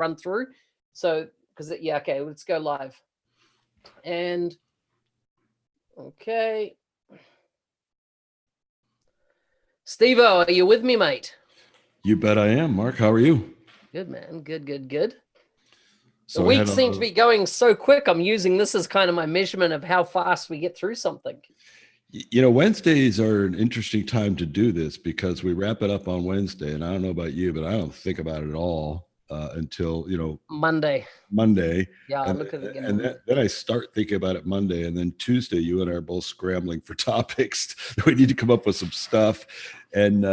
run through. So, okay, let's go live. And okay. Steve-O, are you with me, mate? You bet I am, Mark. How are you? Good, man. Good. So the week seems to be going so quick. I'm using this as kind of my measurement of how fast we get through something. You know, Wednesdays are an interesting time to do this because we wrap it up on Wednesday. And I don't know about you, but I don't think about it at all until, Monday. Yeah, and, look at it again. And then I start thinking about it Monday. And then Tuesday, you and I are both scrambling for topics. We need to come up with some stuff. And,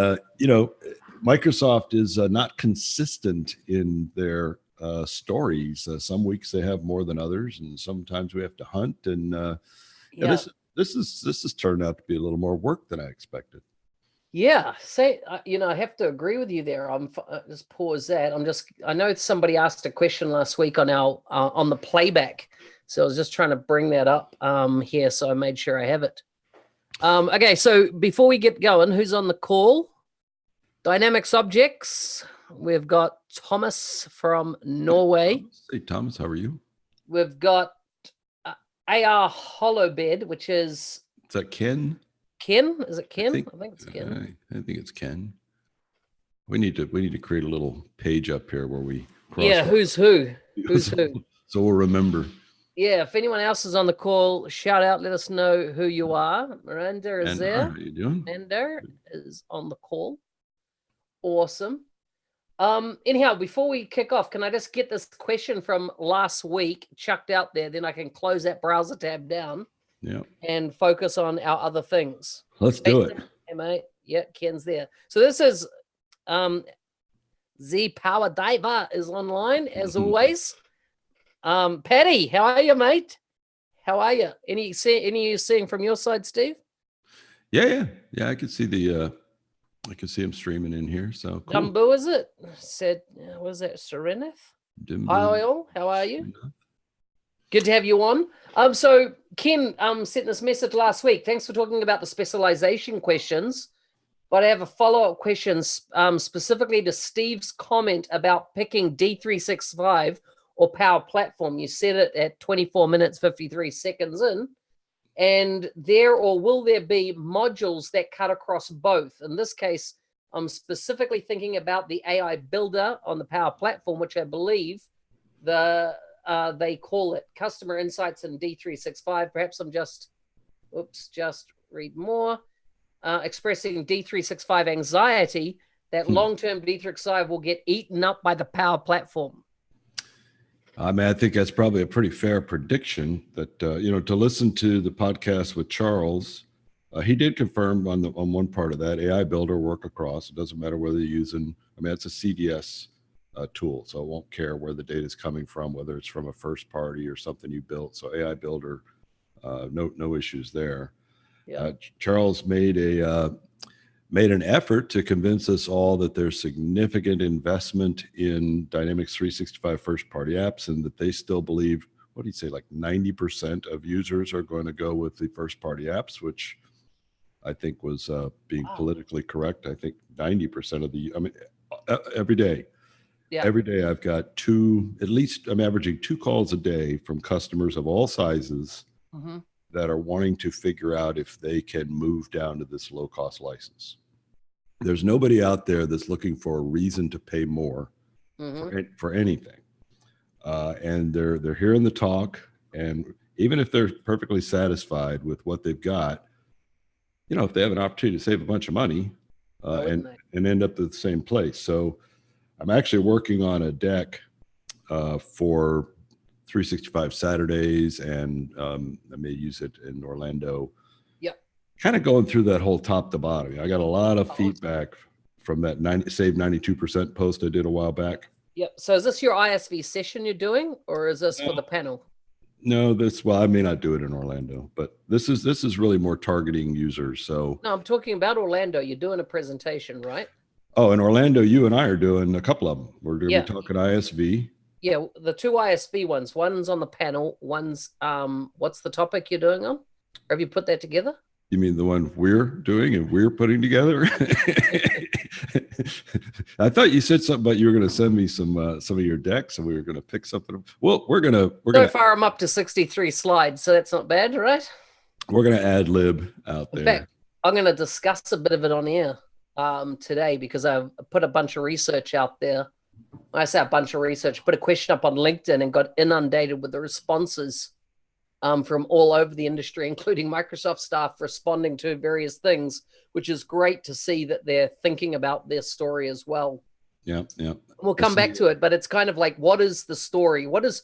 Microsoft is not consistent in their stories. Some weeks they have more than others, and sometimes we have to hunt. And this has turned out to be a little more work than I expected. Yeah, I have to agree with you there. I'm just pause that. I know somebody asked a question last week on our on the playback, so I was just trying to bring that up here, so I made sure I have it. Okay, so before we get going, who's on the call? Dynamics Objects. We've got Thomas from Norway. Hey, Thomas, how are you? We've got AR Hollowbed, which is... Is that Ken? Ken? Is it Ken? I think it's Ken. I think it's Ken. We need to create a little page up here where we cross. Yeah, who's who? Who's who? So we'll remember. Yeah, if anyone else is on the call, shout out, let us know who you are. Miranda is there. How you doing? Miranda is on the call. Awesome. Anyhow, before we kick off, can I just get this question from last week chucked out there? Then I can close that browser tab down. Yeah. And focus on our other things. Let's do it. Hey, mate. Yeah, Ken's there. So this is Z Power Diver is online as always. Patty, how are you, mate? How are you? Any you seeing from your side, Steve? Yeah. I can see I can see him streaming in here. So cool. Dumbo, is it? Said, was that Serenith? Hi, Oil. How are you? Good to have you on. So Ken sent this message last week. Thanks for talking about the specialization questions. But I have a follow-up question specifically to Steve's comment about picking D365 or Power Platform. You said it at 24 minutes, 53 seconds in. And will there be modules that cut across both? In this case, I'm specifically thinking about the AI Builder on the Power Platform, which I believe they call it Customer Insights in D365. Perhaps I'm just read more. Expressing D365 anxiety that long-term D365 will get eaten up by the Power Platform. I mean, I think that's probably a pretty fair prediction that, to listen to the podcast with Charles, he did confirm on one part of that, AI Builder work across. It doesn't matter whether you're using, it's a CDS tool, so it won't care where the data is coming from, whether it's from a first party or something you built. So AI Builder, no issues there. Yeah. Charles made an effort to convince us all that there's significant investment in Dynamics 365 first-party apps, and that they still believe, what do you say, like 90% of users are going to go with the first-party apps, which I think was being politically correct. I think 90% of every day. Yeah. Every day I've got I'm averaging 2 calls a day from customers of all sizes that are wanting to figure out if they can move down to this low-cost license. There's nobody out there that's looking for a reason to pay more for anything. And they're hearing the talk, and even if they're perfectly satisfied with what they've got, if they have an opportunity to save a bunch of money and end up at the same place. So I'm actually working on a deck for 365 Saturdays, and I may use it in Orlando. Yep. Kind of going through that whole top to bottom. I got a lot of feedback from that save 92% post I did a while back. Yep. So is this your ISV session you're doing, or is this for the panel? No, I may not do it in Orlando, but this is really more targeting users. So no, I'm talking about Orlando. You're doing a presentation, right? Oh, in Orlando, you and I are doing a couple of them. We're going to be talking ISV. Yeah, the 2 ISV ones. One's on the panel. One's what's the topic you're doing on? Or have you put that together? You mean the one we're doing and we're putting together? I thought you said something about you were going to send me some of your decks and we were going to pick something. Well, So far I'm up to 63 slides, so that's not bad, right? We're going to ad lib out there. In fact, I'm going to discuss a bit of it on air today because I've put a bunch of research out there. When I say a bunch of research, put a question up on LinkedIn and got inundated with the responses from all over the industry, including Microsoft staff responding to various things, which is great to see that they're thinking about their story as well. Yeah. We'll come back to it, but it's kind of like, what is the story? What is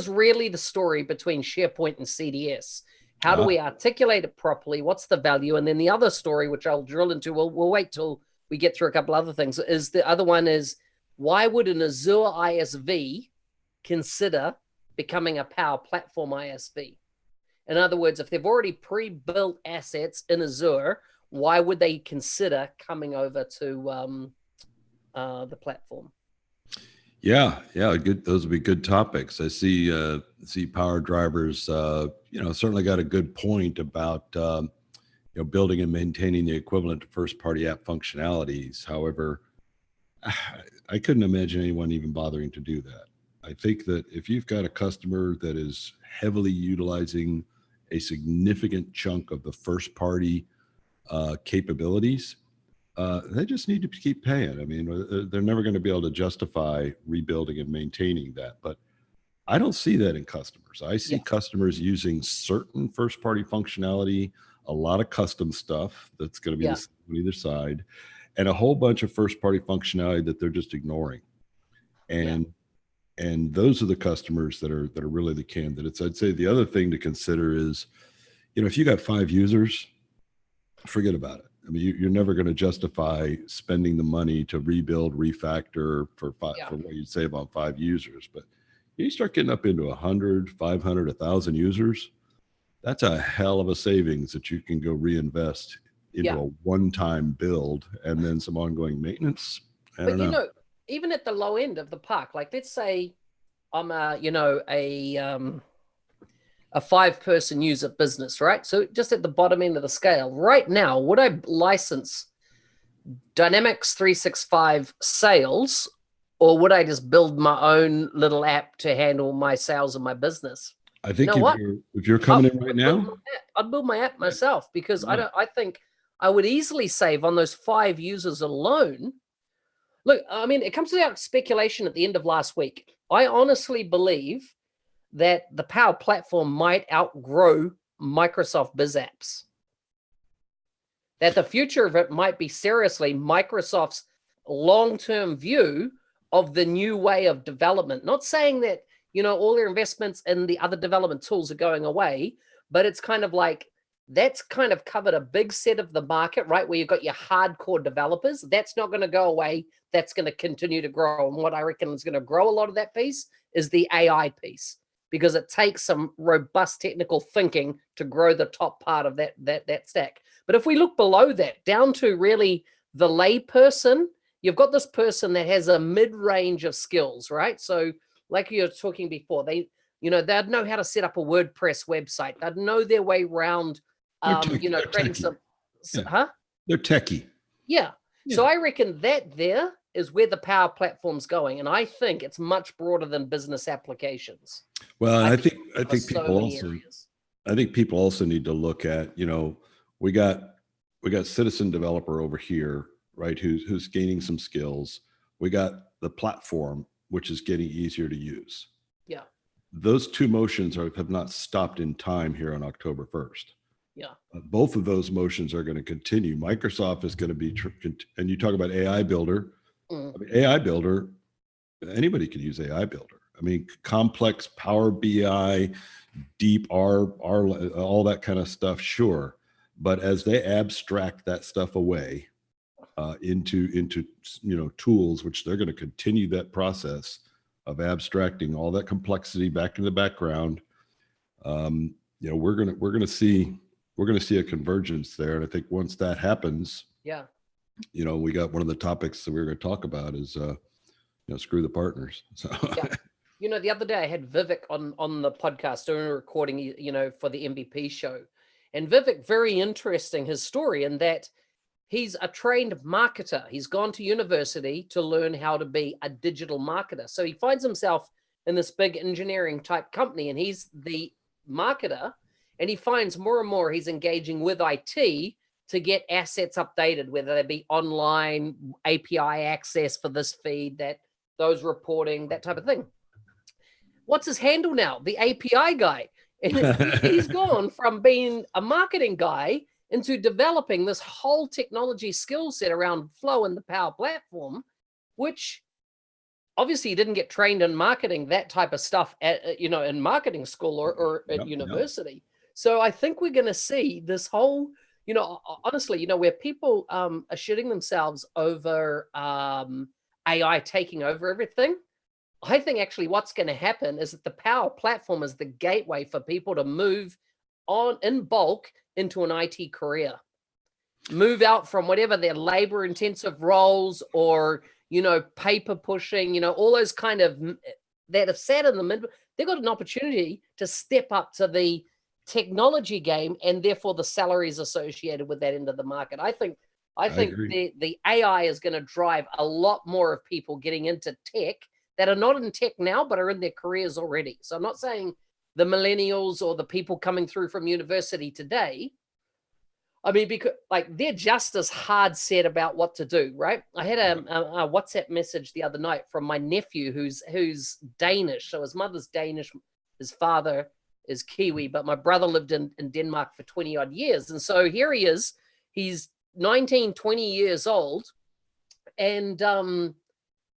really the story between SharePoint and CDS? How do we articulate it properly? What's the value? And then the other story, which I'll drill into, we'll wait till we get through a couple other things, is the other one is, why would an Azure ISV consider becoming a Power Platform ISV? In other words, if they've already pre-built assets in Azure, why would they consider coming over to the platform? Yeah, good. Those would be good topics. I see Power Drivers, certainly got a good point about building and maintaining the equivalent to first-party app functionalities. However, I couldn't imagine anyone even bothering to do that. I think that if you've got a customer that is heavily utilizing a significant chunk of the first-party capabilities, they just need to keep paying. I mean, they're never going to be able to justify rebuilding and maintaining that. But I don't see that in customers. I see customers using certain first-party functionality, a lot of custom stuff that's going to be the same on either side, and a whole bunch of first-party functionality that they're just ignoring. And those are the customers that are really the candidates. I'd say the other thing to consider is, if you got 5 users, forget about it. I mean, you're never going to justify spending the money to rebuild, refactor for what you'd save on 5 users. But you start getting up into 100, 500, 1,000 users, that's a hell of a savings that you can go reinvest into a one-time build and then some ongoing maintenance. I don't know. Even at the low end of the park, like let's say I'm a 5-person user business, right? So just at the bottom end of the scale right now, would I license Dynamics 365 sales, or would I just build my own little app to handle my sales and my business? I think if you're coming in right now, I'd build my app myself, because I think I would easily save on those 5 users alone. Look, I mean, it comes to speculation at the end of last week. I honestly believe that the Power Platform might outgrow Microsoft Biz Apps. That the future of it might be seriously Microsoft's long-term view of the new way of development. Not saying that, all their investments in the other development tools are going away, but it's kind of like, that's kind of covered a big set of the market, right? Where you've got your hardcore developers. That's not going to go away. That's going to continue to grow. And what I reckon is going to grow a lot of that piece is the AI piece, because it takes some robust technical thinking to grow the top part of that stack. But if we look below that, down to really the lay person, you've got this person that has a mid-range of skills, right? So like you were talking before, they'd know how to set up a WordPress website. They'd know their way around, creating some, They're techie. Yeah. So I reckon that there is where the Power Platform's going. And I think it's much broader than business applications. Well, I think people also need to look at, we got citizen developer over here, right? Who's gaining some skills. We got the platform, which is getting easier to use. Yeah. Those 2 motions have not stopped in time here on October 1st. Yeah. Both of those motions are going to continue. Microsoft is going to be, and you talk about AI Builder. I mean, AI Builder, anybody can use AI Builder. I mean, complex Power BI, deep R, all that kind of stuff, sure. But as they abstract that stuff away into tools, which they're going to continue that process of abstracting all that complexity back in the background, we're going to see a convergence there. And I think once that happens, we got one of the topics that we were going to talk about is screw the partners. So the other day I had Vivek on the podcast doing a recording, for the MVP show. And Vivek, very interesting, his story, in that he's a trained marketer. He's gone to university to learn how to be a digital marketer. So he finds himself in this big engineering type company, and he's the marketer, and he finds more and more he's engaging with IT to get assets updated, whether they be online, API access for this feed, those reporting, that type of thing. What's his handle now? The API guy. And he's gone from being a marketing guy into developing this whole technology skill set around Flow and the Power Platform, which obviously he didn't get trained in marketing, that type of stuff in marketing school or at university. So I think we're going to see this whole, honestly, where people are shitting themselves over AI taking over everything. I think actually what's going to happen is that the Power Platform is the gateway for people to move on in bulk into an IT career. Move out from whatever their labor intensive roles or, paper pushing, all those kind of that have sat in the mid. They've got an opportunity to step up to the technology game, and therefore the salaries associated with that into the market. I think the AI is going to drive a lot more of people getting into tech that are not in tech now, but are in their careers already. So I'm not saying the millennials or the people coming through from university today. I mean, because they're just as hard set about what to do, right? I had a WhatsApp message the other night from my nephew who's Danish. So his mother's Danish, his father is Kiwi, but my brother lived in Denmark for 20 odd years. And so here he is, he's 19, 20 years old. And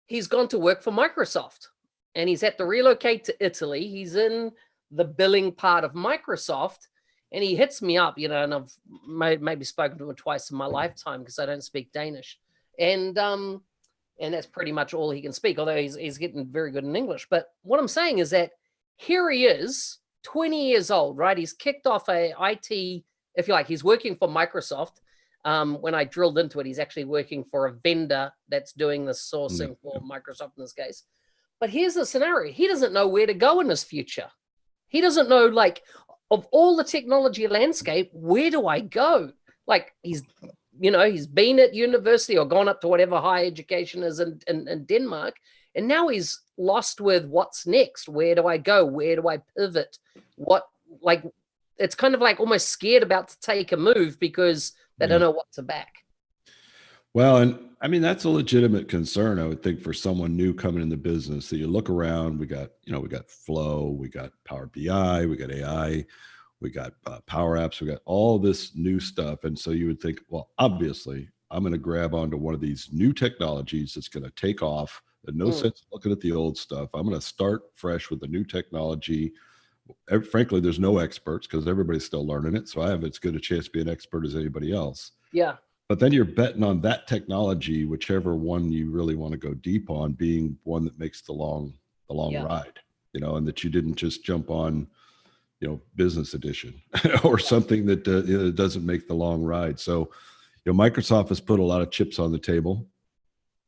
he's gone to work for Microsoft, and he's had to relocate to Italy. He's in the billing part of Microsoft, and he hits me up, and I've maybe spoken to him twice in my lifetime because I don't speak Danish. And that's pretty much all he can speak, although he's getting very good in English. But what I'm saying is that here he is, 20 years old, right? He's kicked off a IT, if you like, he's working for Microsoft. When I drilled into it, he's actually working for a vendor that's doing the sourcing for Microsoft in this case. But here's the scenario. He doesn't know where to go in his future. He doesn't know, of all the technology landscape, where do I go? He's been at university or gone up to whatever higher education is in Denmark. And now he's lost with what's next. Where do I go? Where do I pivot? It's kind of almost scared about to take a move because they don't know what to back. Well, and I mean, that's a legitimate concern, I would think, for someone new coming in the business. So you look around, we got Flow, we got Power BI, we got AI, we got Power Apps, we got all this new stuff. And so you would think, well, obviously, I'm going to grab onto one of these new technologies that's going to take off. There's no sense looking at the old stuff. I'm going to start fresh with the new technology. Frankly, there's no experts because everybody's still learning it. So I have as good a chance to be an expert as anybody else. Yeah. But then you're betting on that technology, whichever one you really want to go deep on, being one that makes the long ride, and that you didn't just jump on, business edition or something that doesn't make the long ride. So, Microsoft has put a lot of chips on the table.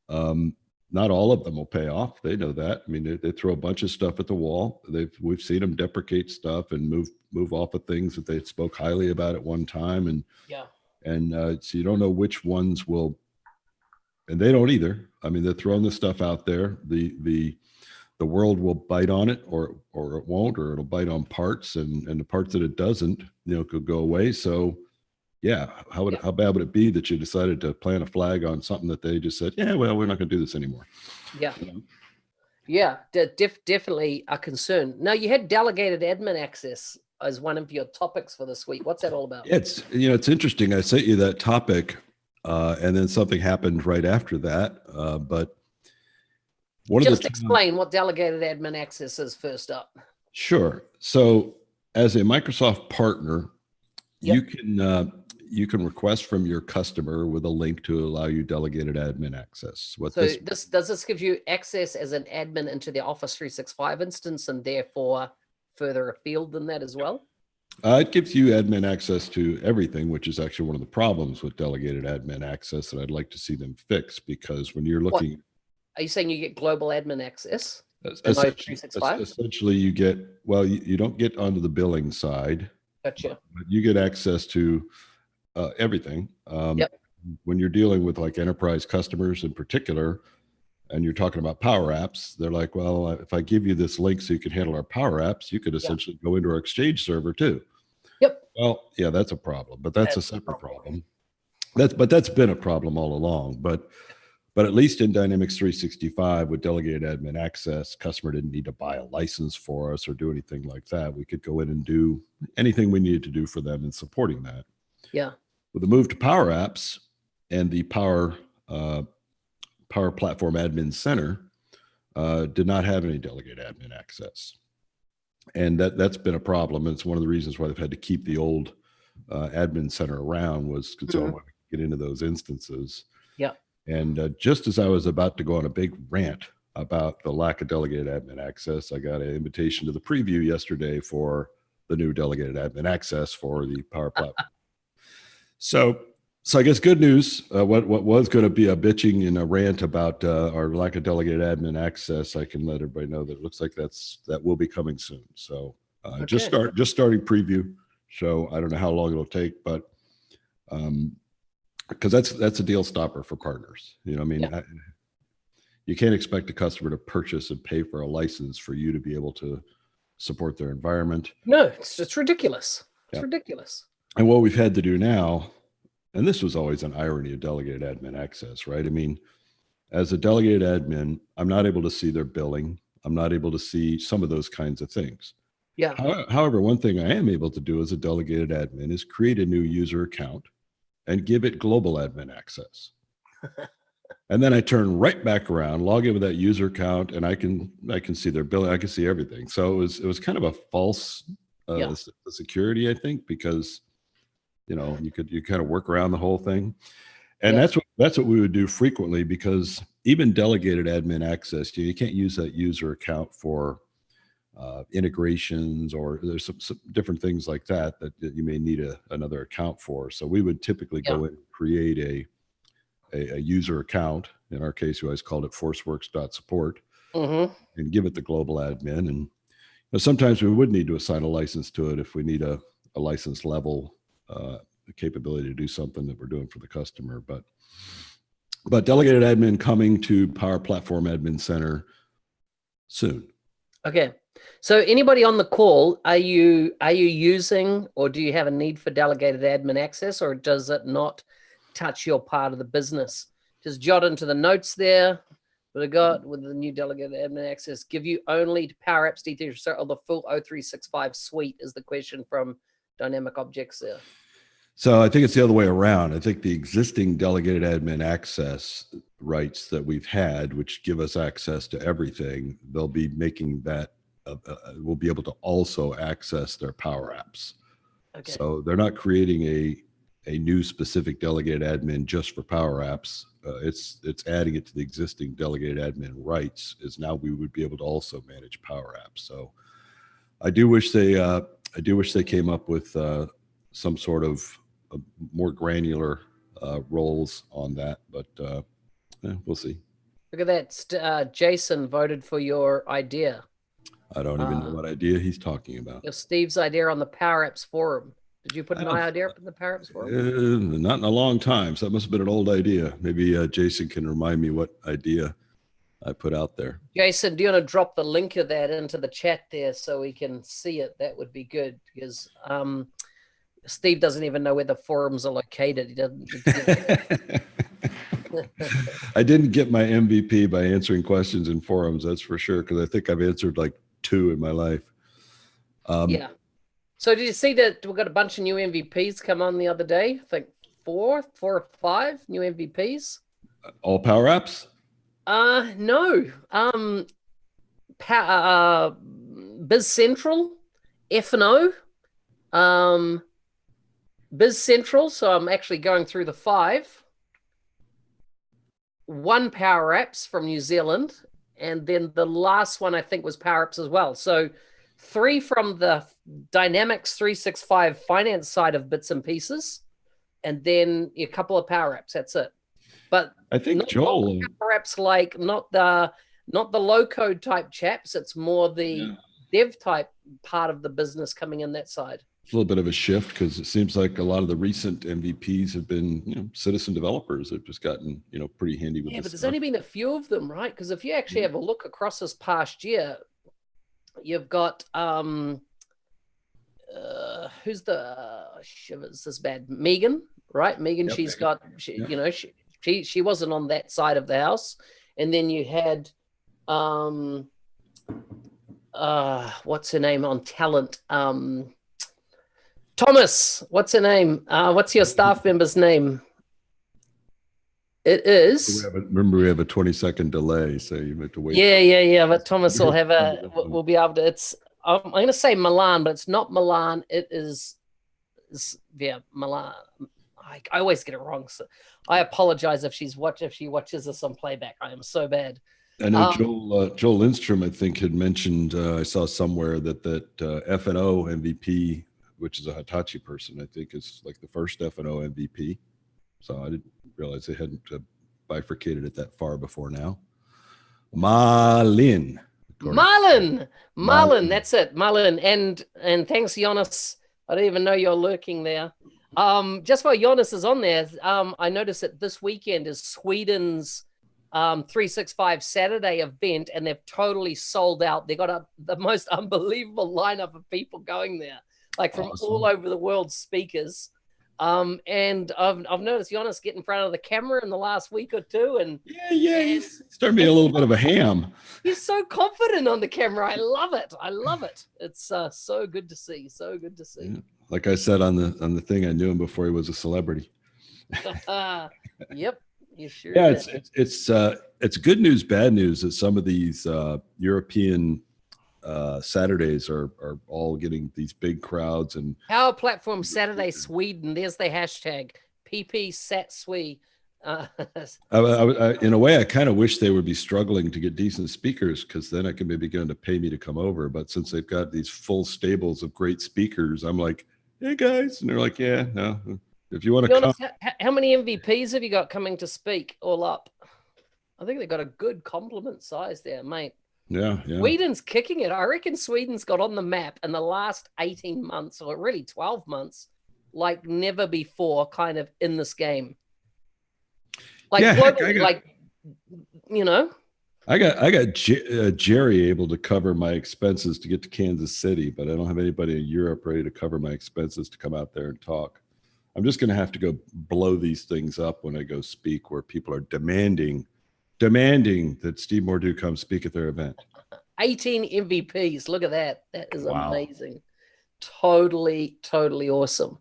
Not all of them will pay off. They know that. I mean, they throw a bunch of stuff at the wall. We've seen them deprecate stuff and move off of things that they spoke highly about at one time. And so you don't know which ones will, and they don't either. I mean, they're throwing the stuff out there. The world will bite on it, or it won't, or it'll bite on parts, and the parts that it doesn't, could go away. So. Yeah. How bad would it be that you decided to plant a flag on something that they just said, yeah, well, we're not going to do this anymore? Yeah. Yeah. Definitely a concern. Now, you had delegated admin access as one of your topics for this week. What's that all about? It's interesting. I sent you that topic and then something happened right after that. But just explain what delegated admin access is first up. Sure. So as a Microsoft partner, you can request from your customer with a link to allow you delegated admin access. Does this give you access as an admin into the Office 365 instance and therefore further afield than that as well? It gives you admin access to everything, which is actually one of the problems with delegated admin access that I'd like to see them fix, because when you're looking... Are you saying you get global admin access? Essentially you get, well, you don't get onto the billing side. Gotcha. But you get access to everything. Yep. When you're dealing with like enterprise customers in particular, and you're talking about Power Apps, they're like, well, if I give you this link so you can handle our Power Apps, you could essentially go into our Exchange server too. Yep. Well, yeah, that's a problem, but that's a separate problem. That's been a problem all along. But at least in Dynamics 365 with delegated admin access, customer didn't need to buy a license for us or do anything like that. We could go in and do anything we needed to do for them in supporting that. Yeah. With the move to Power Apps and the Power Platform Admin Center, did not have any delegated admin access. And that's been a problem. It's one of the reasons why they've had to keep the old admin center around, was because I want to get into those instances. Yeah. And just as I was about to go on a big rant about the lack of delegated admin access, I got an invitation to the preview yesterday for the new delegated admin access for the Power Platform. So I guess good news, what was going to be a bitching and a rant about our lack of delegated admin access, I can let everybody know that it looks like that will be coming soon. So just starting preview. So I don't know how long it'll take, but because that's a deal stopper for partners. You know, I mean, you can't expect a customer to purchase and pay for a license for you to be able to support their environment. No, it's ridiculous. It's ridiculous. And what we've had to do now, and this was always an irony of delegated admin access, right? I mean, as a delegated admin, I'm not able to see their billing. I'm not able to see some of those kinds of things. Yeah. However, one thing I am able to do as a delegated admin is create a new user account and give it global admin access. And then I turn right back around, log in with that user account, and I can see their billing. I can see everything. So it was kind of a false security, I think, because you know you kind of work around the whole thing. And that's what we would do frequently, because even delegated admin access, you can't use that user account for integrations, or there's some different things like that you may need another account for. So we would typically go in and create a user account. In our case, we always called it forceworks.support, and give it the global admin. And sometimes we would need to assign a license to it if we need a license level capability to do something that we're doing for the customer. But delegated admin coming to Power Platform Admin Center soon. Okay. So anybody on the call, are you using, or do you have a need for delegated admin access, or does it not touch your part of the business? Just jot into the notes there. What I got with the new delegated admin access, give you only to Power Apps D365 or the full O365 suite, is the question from Dynamic Objects there. So I think it's the other way around. I think the existing delegated admin access rights that we've had, which give us access to everything, they'll be making that, we'll be able to also access their Power Apps. Okay. So they're not creating a new specific delegated admin just for Power Apps. It's adding it to the existing delegated admin rights, is now we would be able to also manage Power Apps. So I do wish they came up with some sort of more granular roles on that, but we'll see. Look at that. Jason voted for your idea. I don't even know what idea he's talking about. Steve's idea on the Power Apps forum. Did you put my idea up in the Power Apps forum? Not in a long time. So that must have been an old idea. Maybe Jason can remind me what idea I put out there. Jason, do you want to drop the link of that into the chat there so we can see it? That would be good, because Steve doesn't even know where the forums are located. He doesn't. I didn't get my MVP by answering questions in forums, that's for sure, because I think I've answered like 2 in my life. Yeah. So did you see that we've got a bunch of new MVPs come on the other day? I think 4 or 5 new MVPs. All Power Apps? No. Biz Central, F&O, Biz Central. So I'm actually going through the 5. 1 Power Apps from New Zealand, and then the last one I think was Power Apps as well. So 3 from the Dynamics 365 finance side of bits and pieces, and then a couple of Power Apps. That's it. But I think Joel, Power Apps, like not the low code type chaps. It's more the dev type part of the business coming in that side. It's a little bit of a shift because it seems like a lot of the recent MVPs have been, citizen developers that have just gotten, pretty handy with this. But there's only been a few of them, right? Because if you actually have a look across this past year, you've got who's the shivers this bad? Megan, right? Megan, Yep, she's Megan. got she wasn't on that side of the house. And then you had what's her name on talent? Thomas, what's her name? What's your staff member's name? It is. Remember, we have a 20-second delay, so you have to wait. Yeah. But Thomas will have we'll be able to. I'm going to say Milan, but it's not Milan. It is Milan. I always get it wrong. So I apologize if she watches this on playback. I am so bad. I know Joel Lindstrom, I think, had mentioned. I saw somewhere that F&O MVP, which is a Hitachi person, I think is like the first F&O MVP. So I didn't realize they hadn't bifurcated it that far before now. Marlin, that's it, Marlin. And thanks, Jonas. I don't even know you're lurking there. Just while Jonas is on there, I noticed that this weekend is Sweden's 365 Saturday event, and they've totally sold out. They got the most unbelievable lineup of people going there, like from all over the world, speakers. And I've noticed Jonas get in front of the camera in the last week or two, and he's starting being a little bit of a ham. He's so confident on the camera. I love it. It's so good to see. Yeah. Like I said on the thing, I knew him before he was a celebrity. Yep, you sure. Yeah, it's good news, bad news that some of these European Saturdays are all getting these big crowds. And Power Platform Saturday Sweden, there's the hashtag PPSatSwe. In a way, I kind of wish they would be struggling to get decent speakers, because then I could maybe get them to pay me to come over. But since they've got these full stables of great speakers, I'm like, hey guys, and they're like, yeah, no, if you want to come. How many MVPs have you got coming to speak all up? I think they've got a good complement size there, mate. Yeah. Sweden's kicking it. I reckon Sweden's got on the map in the last 18 months, or really 12 months, like never before, kind of in this game. Like, globally, I got Jerry able to cover my expenses to get to Kansas City, but I don't have anybody in Europe ready to cover my expenses to come out there and talk. I'm just going to have to go blow these things up when I go speak, where people are demanding that Steve Mordue come speak at their event. 18 MVPs. Look at that. That is amazing. Totally awesome.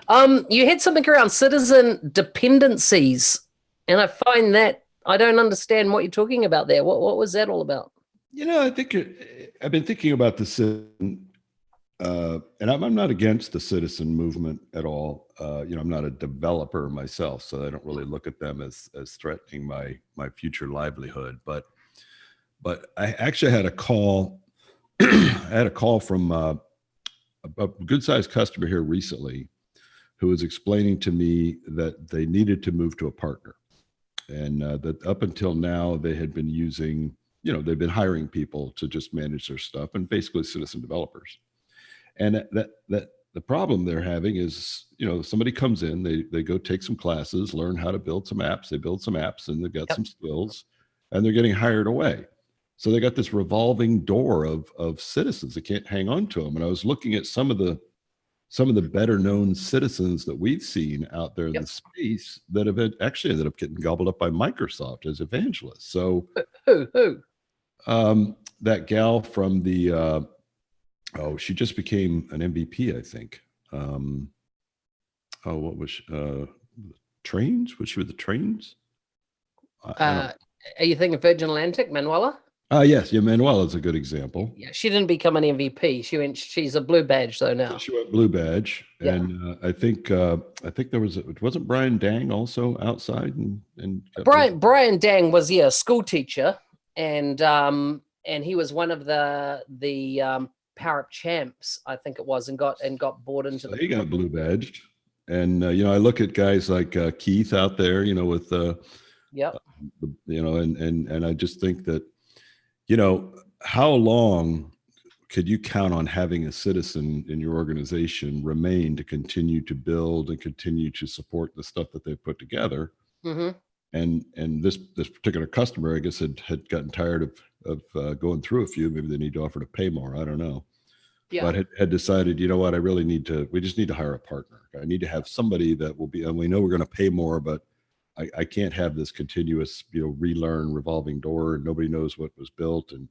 You had something around citizen dependencies, and I find that I don't understand what you're talking about there. What was that all about? I think I've been thinking about this, and I'm not against the citizen movement at all. I'm not a developer myself, so I don't really look at them as threatening my future livelihood. But I actually had a call. I had a call from a good-sized customer here recently, who was explaining to me that they needed to move to a partner, and that up until now they had been using, they've been hiring people to just manage their stuff, and basically citizen developers. And that the problem they're having is, somebody comes in, they go take some classes, learn how to build some apps, they build some apps, and they've got some skills, and they're getting hired away. So they got this revolving door of citizens. They can't hang on to them. And I was looking at some of the better known citizens that we've seen out there in the space that have actually ended up getting gobbled up by Microsoft as evangelists. So who? That gal from the she just became an MVP, I think. What was she? Trains? Was she with the Trains? Are you thinking Virgin Atlantic, Manuela? Yes, Manuela is a good example. Yeah, she didn't become an MVP. She's a blue badge though now. She went blue badge, and I think there wasn't Brian Dang also outside and Brian Dang was a school teacher, and he was one of the Power Up champs, I think it was, and got bought into so he got blue badged. And I look at guys like Keith out there, with and I just think that how long could you count on having a citizen in your organization remain to continue to build and continue to support the stuff that they've put together? Mm-hmm. And this particular customer, I guess, had gotten tired of going through a few. Maybe they need to offer to pay more. I don't know. Yeah. But had decided, you know what, we just need to hire a partner. I need to have somebody that will be, and we know we're going to pay more, but I can't have this continuous, relearn revolving door, and nobody knows what was built. And,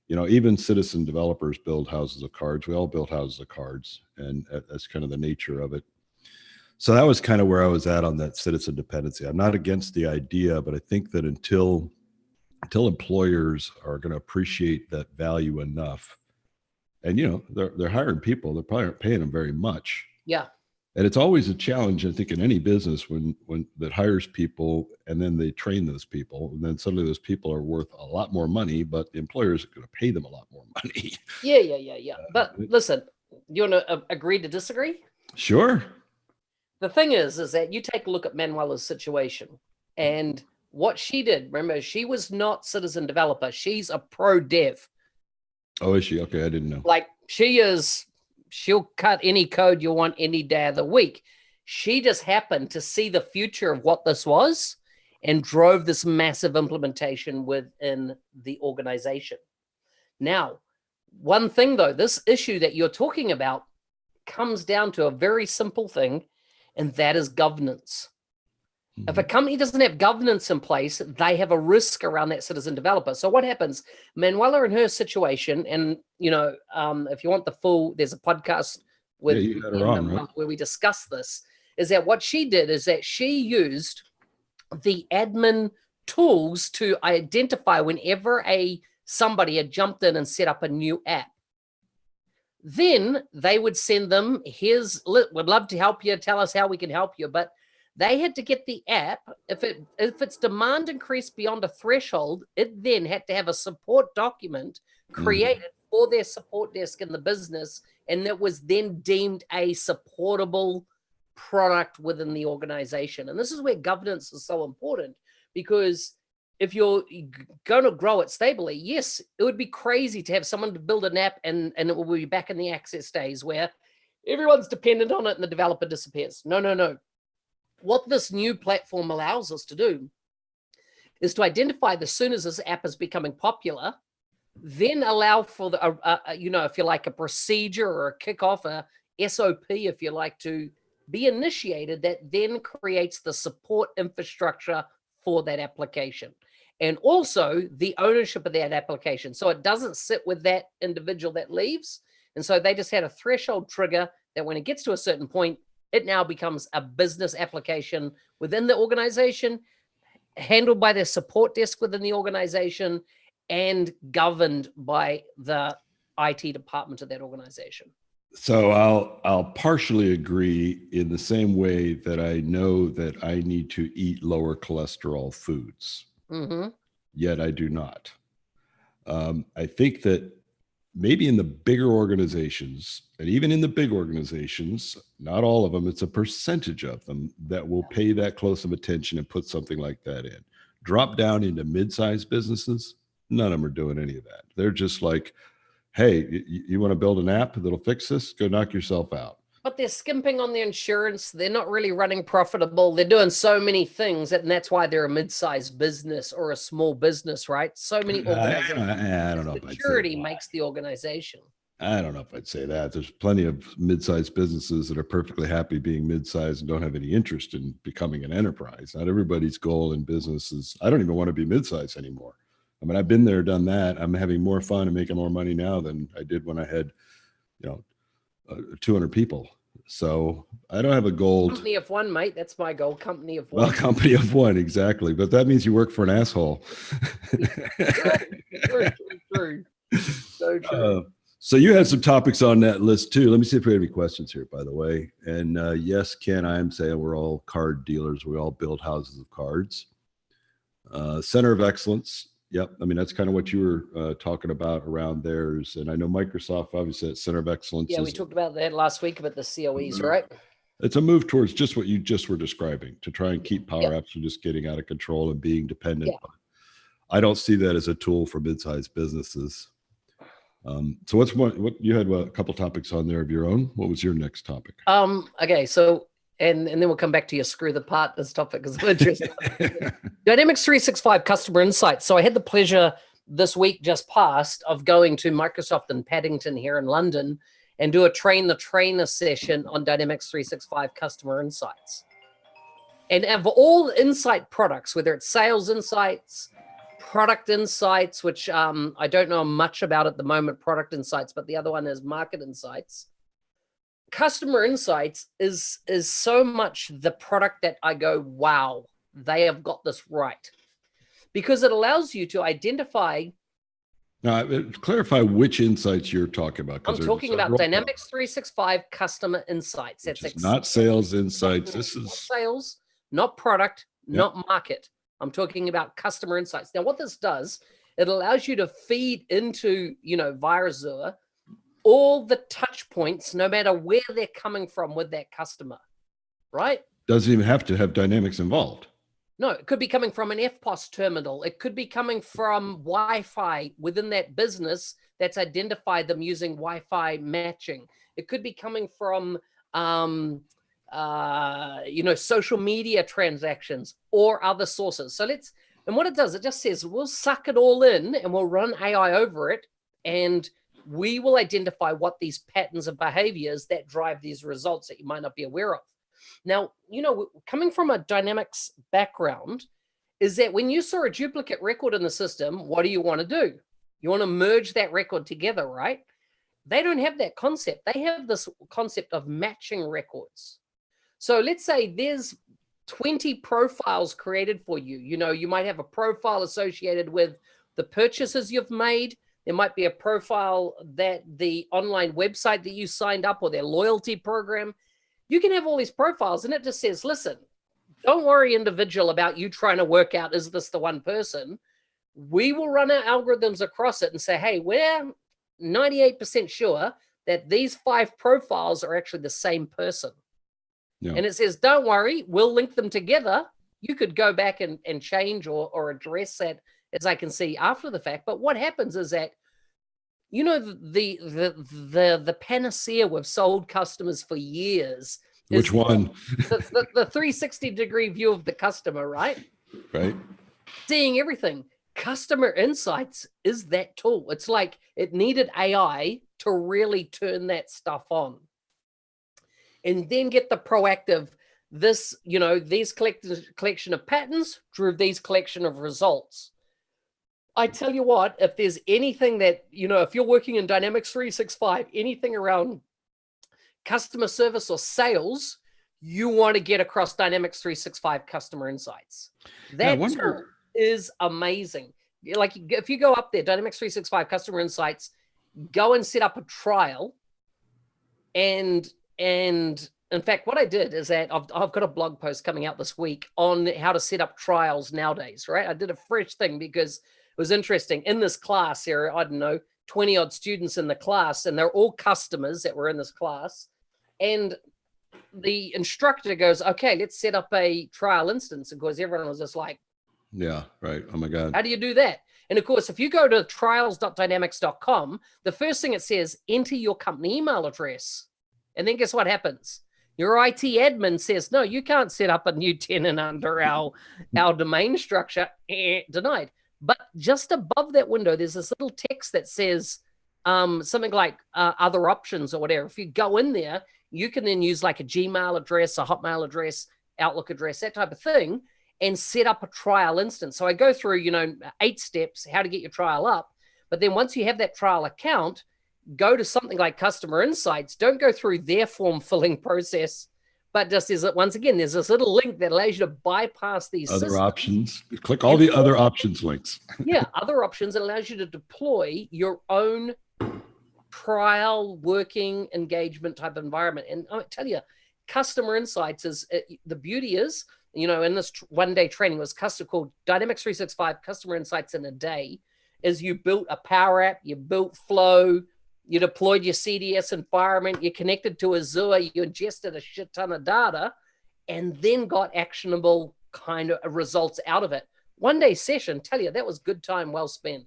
even citizen developers build houses of cards. We all build houses of cards, and that's kind of the nature of it. So that was kind of where I was at on that citizen dependency. I'm not against the idea, but I think that until employers are going to appreciate that value enough, and they're hiring people, they're probably aren't paying them very much. Yeah. And it's always a challenge, I think, in any business when that hires people and then they train those people, and then suddenly those people are worth a lot more money, but the employers are going to pay them a lot more money. Yeah. But listen, you want to agree to disagree? Sure. The thing is that you take a look at Manuela's situation, and what she did. Remember, she was not citizen developer. She's a pro dev. Oh, is she? Okay, I didn't know. Like, she'll cut any code you want any day of the week. She just happened to see the future of what this was and drove this massive implementation within the organization. Now, one thing though, this issue that you're talking about comes down to a very simple thing, and that is governance. Mm-hmm. If a company doesn't have governance in place, they have a risk around that citizen developer. So what happens? Manuela, in her situation, and if you want the full, there's a podcast with right? where we discuss this, is that what she did is that she used the admin tools to identify whenever somebody had jumped in and set up a new app. Then they would send them, would love to help you, tell us how we can help you. But they had to get the app. If its demand increased beyond a threshold, it then had to have a support document created for their support desk in the business, and that was then deemed a supportable product within the organization. And this is where governance is so important, because if you're going to grow it stably, yes, it would be crazy to have someone to build an app and it will be back in the access days where everyone's dependent on it and the developer disappears. No. What this new platform allows us to do is to identify as soon as this app is becoming popular, then allow for if you like, a procedure or a kickoff, a SOP, if you like, to be initiated that then creates the support infrastructure for that application, and also the ownership of that application. So it doesn't sit with that individual that leaves. And so they just had a threshold trigger that when it gets to a certain point, it now becomes a business application within the organization, handled by their support desk within the organization, and governed by the IT department of that organization. So I'll partially agree in the same way that I know that I need to eat lower cholesterol foods, yet I do not. I think that maybe in the bigger organizations, and even in the big organizations, not all of them, it's a percentage of them that will pay that close of attention and put something like that in. Drop down into mid-sized businesses, none of them are doing any of that. They're just like, hey, you want to build an app that'll fix this? Go knock yourself out. But they're skimping on their insurance. They're not really running profitable. They're doing so many things, and that's why they're a mid-sized business or a small business, right? So many organizations. I don't know. Maturity makes the organization. I don't know if I'd say that. There's plenty of mid-sized businesses that are perfectly happy being mid-sized and don't have any interest in becoming an enterprise. Not everybody's goal in business is, I don't even want to be mid-sized anymore. I mean, I've been there, done that. I'm having more fun and making more money now than I did when I had, 200 people. So I don't have a goal. Company of one, mate. That's my goal. Company of one. Well, company of one, exactly. But that means you work for an asshole. True. So true. So you had some topics on that list too. Let me see if we have any questions here, by the way. And yes, Ken, I am saying we're all card dealers. We all build houses of cards. Center of Excellence. Yep. I mean, that's kind of what you were talking about around theirs. And I know Microsoft, obviously, at Center of Excellence. Yeah, we talked about that last week about the COEs, right? It's a move towards just what you just were describing, to try and keep Power Apps from just getting out of control and being dependent. Yeah. I don't see that as a tool for mid-sized businesses. So what you had a couple topics on there of your own. What was your next topic? Okay, so and then we'll come back to your screw the partners topic because I'm interested. Dynamics 365 customer insights. So I had the pleasure this week just past of going to Microsoft in Paddington here in London and do a train the trainer session on Dynamics 365 customer insights. And of all insight products, whether it's sales insights, product insights, which I don't know much about at the moment, product insights, but the other one is market insights. Customer insights is so much the product that I go, wow, they have got this right. Because it allows you to identify. Now, clarify which insights you're talking about. I'm talking about Dynamics 365 customer insights. That's not sales insights. This is sales, not product, not market. I'm talking about customer insights. Now, what this does, it allows you to feed into, via Azure, all the touch points, no matter where they're coming from with that customer, right? Doesn't even have to have Dynamics involved. No, it could be coming from an FPOS terminal. It could be coming from Wi-Fi within that business that's identified them using Wi-Fi matching. It could be coming from, social media transactions or other sources. And what it does, it just says, we'll suck it all in and we'll run AI over it. And we will identify what these patterns of behaviors that drive these results that you might not be aware of. Now, coming from a Dynamics background is that when you saw a duplicate record in the system, what do you want to do? You want to merge that record together, right? They don't have that concept. They have this concept of matching records. So let's say there's 20 profiles created for you. You might have a profile associated with the purchases you've made. There might be a profile that the online website that you signed up or their loyalty program. You can have all these profiles and it just says, listen, don't worry, individual, about you trying to work out, is this the one person? We will run our algorithms across it and say, hey, we're 98% sure that these 5 profiles are actually the same person. Yeah. And it says, don't worry, we'll link them together. You could go back and change or address that as I can see after the fact. But what happens is that, the panacea we've sold customers for years. Which one? the 360-degree view of the customer, right? Right. Seeing everything. Customer insights is that tool. It's like it needed AI to really turn that stuff on. And then get the proactive, these collection of patterns drew these collection of results. I tell you what, if there's anything that, if you're working in Dynamics 365, anything around customer service or sales, you want to get across Dynamics 365 customer insights. That tool is amazing. Like if you go up there, Dynamics 365 customer insights, go and set up a trial. And in fact, what I did is that I've got a blog post coming out this week on how to set up trials nowadays, right? I did a fresh thing because it was interesting. In this class here, I don't know, 20 odd students in the class, and they're all customers that were in this class. And the instructor goes, okay, let's set up a trial instance. Of course, everyone was just like, yeah, right. Oh my God. How do you do that? And of course, if you go to trials.dynamics.com, the first thing it says, enter your company email address. And then guess what happens? Your IT admin says, no, you can't set up a new tenant under our domain structure. Denied. But just above that window, there's this little text that says something like other options or whatever. If you go in there, you can then use like a Gmail address, a Hotmail address, Outlook address, that type of thing, and set up a trial instance. So I go through, 8 steps, how to get your trial up. But then once you have that trial account, go to something like Customer Insights. Don't go through their form filling process, but just once again, there's this little link that allows you to bypass these other systems. Options. Click all the other options links. Yeah, other options. It allows you to deploy your own trial working engagement type environment. And I tell you, Customer Insights is the beauty is, in this one-day training was called Dynamics 365 Customer Insights in a Day. Is you built a Power App, you built Flow, you deployed your CDS environment, you connected to Azure, you ingested a shit ton of data, and then got actionable kind of results out of it. One day session, tell you, that was good time well spent.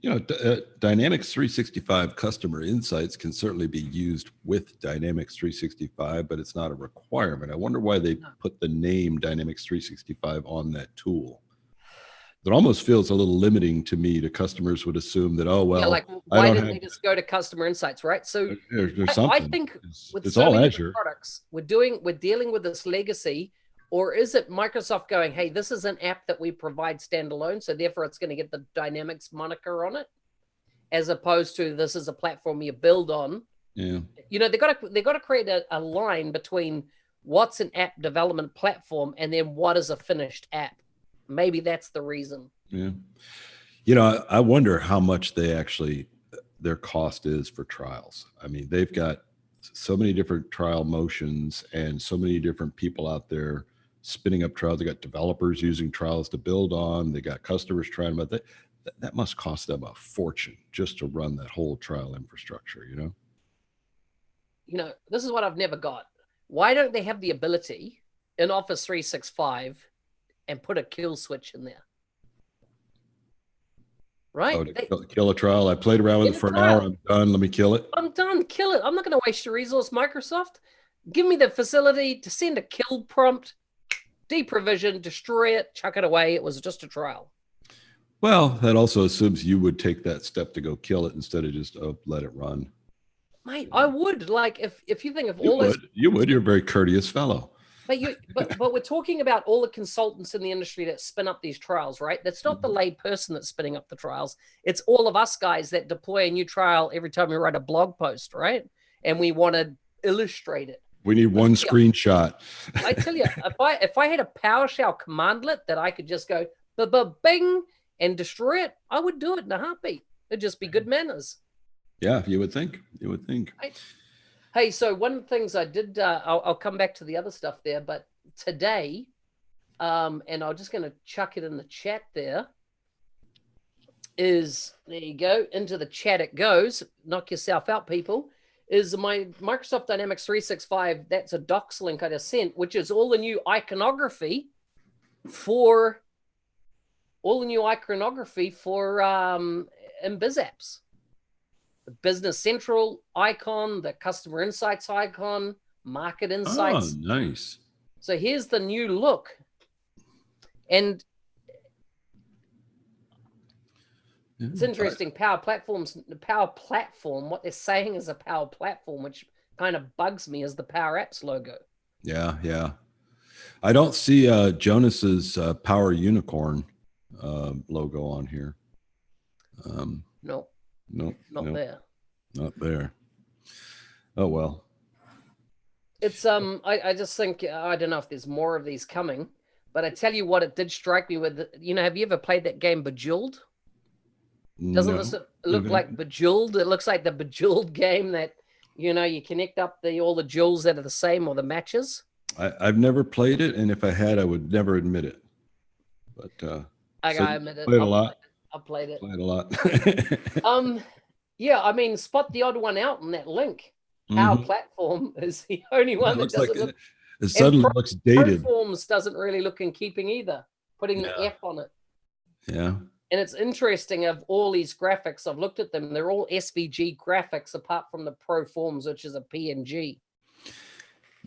Dynamics 365 customer insights can certainly be used with Dynamics 365, but it's not a requirement. I wonder why they put the name Dynamics 365 on that tool. It almost feels a little limiting to me. The customers would assume that, oh, well, like, why didn't they just go to customer insights, right? So there's something. I think with it's so all many Azure products, we're dealing with this legacy, or is it Microsoft going, hey, this is an app that we provide standalone, so therefore it's going to get the Dynamics moniker on it, as opposed to this is a platform you build on. Yeah. They got to create a line between what's an app development platform and then what is a finished app. Maybe that's the reason. Yeah. I wonder how much their cost is for trials. I mean, they've got so many different trial motions and so many different people out there spinning up trials. They got developers using trials to build on. They got customers trying, but that must cost them a fortune just to run that whole trial infrastructure, This is what I've never got. Why don't they have the ability in Office 365 and put a kill switch in there? Right? Oh, to kill a trial. I played around with it for an hour. I'm done. Let me kill it. I'm done. Kill it. I'm not going to waste your resource, Microsoft. Give me the facility to send a kill prompt, deprovision, destroy it, chuck it away. It was just a trial. Well, that also assumes you would take that step to go kill it instead of just let it run. Mate, I would. Like, if you think of you're a very courteous fellow. But we're talking about all the consultants in the industry that spin up these trials, right? That's not the lay person that's spinning up the trials. It's all of us guys that deploy a new trial every time we write a blog post, right? And we want to illustrate it. We need one screenshot. I tell you, if I had a PowerShell commandlet that I could just go bing and destroy it, I would do it in a heartbeat. It'd just be good manners. Yeah, you would think. Right. Hey, so one of the things I did, I'll come back to the other stuff there, but today, and I'm just going to chuck it in the chat there, there you go, into the chat it goes, knock yourself out, people, is my Microsoft Dynamics 365, that's a docs link I just sent, which is all the new iconography for in BizApps. The Business Central icon, the Customer Insights icon, Market Insights. Oh, nice. So here's the new look. And it's interesting. Power Platform, what they're saying is a Power Platform, which kind of bugs me, is the Power Apps logo. Yeah. I don't see Jonas's Power Unicorn logo on here. No. Nope. There. Not there. Oh, well. It's I just think, I don't know if there's more of these coming, but I tell you what, it did strike me with, have you ever played that game Bejeweled? Doesn't this look like Bejeweled? It looks like the Bejeweled game that, you connect up all the jewels that are the same, or the matches. I've never played it, and if I had, I would never admit it. But I admit it. Played a lot. I played it. Played a lot. Yeah, I mean, spot the odd one out in that link. Power Platform is the only one that doesn't look. It suddenly looks dated. Proforms doesn't really look in keeping either. Putting the F on it. Yeah. And it's interesting, of all these graphics, I've looked at them, they're all SVG graphics apart from the Proforms, which is a PNG.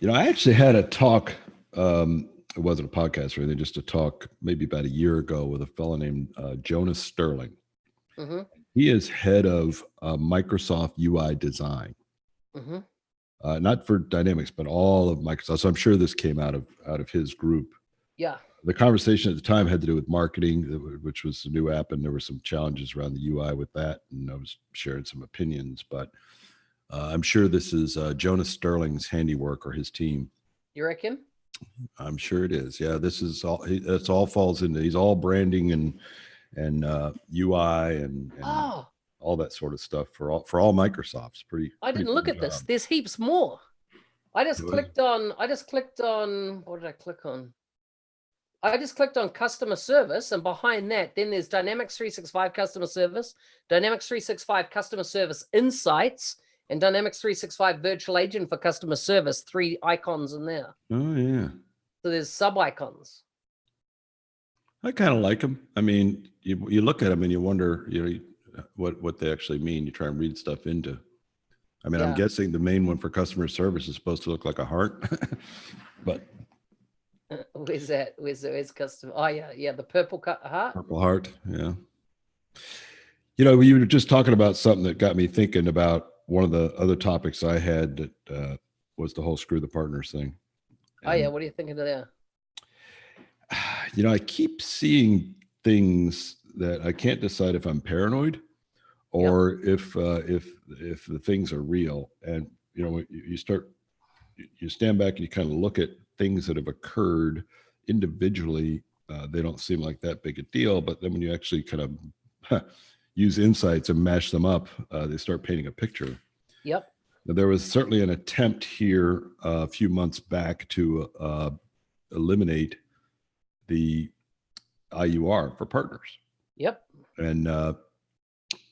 I actually had a talk, it wasn't a podcast or anything, just a talk maybe about a year ago with a fellow named Jonas Sterling. Mm-hmm. He is head of Microsoft UI design. Mm-hmm. Not for Dynamics, but all of Microsoft. So I'm sure this came out of his group. Yeah. The conversation at the time had to do with marketing, which was a new app, and there were some challenges around the UI with that. And I was sharing some opinions, but I'm sure this is Jonas Sterling's handiwork, or his team. You reckon? I'm sure it is. Yeah, this is all. That's all falls into. He's all branding and UI and all that sort of stuff for all Microsofts. I didn't look at this. There's heaps more. I just clicked on. What did I click on? I just clicked on customer service, and behind that, then there's Dynamics 365 customer service, Dynamics 365 customer service insights, and Dynamics 365 virtual agent for customer service. 3 icons in there. Oh yeah. So there's sub icons. I kind of like them. I mean, you look at them and you wonder, what they actually mean. You try and read stuff into. I mean, Yeah. I'm guessing the main one for customer service is supposed to look like a heart, but where's custom? Oh yeah, the purple heart. Purple heart, yeah. You know, you were just talking about something that got me thinking about one of the other topics I had that was the whole screw the partners thing. Oh yeah, what are you thinking of there? You know, I keep seeing things that I can't decide if I'm paranoid or if the things are real. And you know, you stand back and you kind of look at things that have occurred individually. They don't seem like that big a deal, but then when you actually kind of use insights and mash them up, they start painting a picture. Yep. Now, there was certainly an attempt here a few months back to eliminate the IUR for partners. Yep. And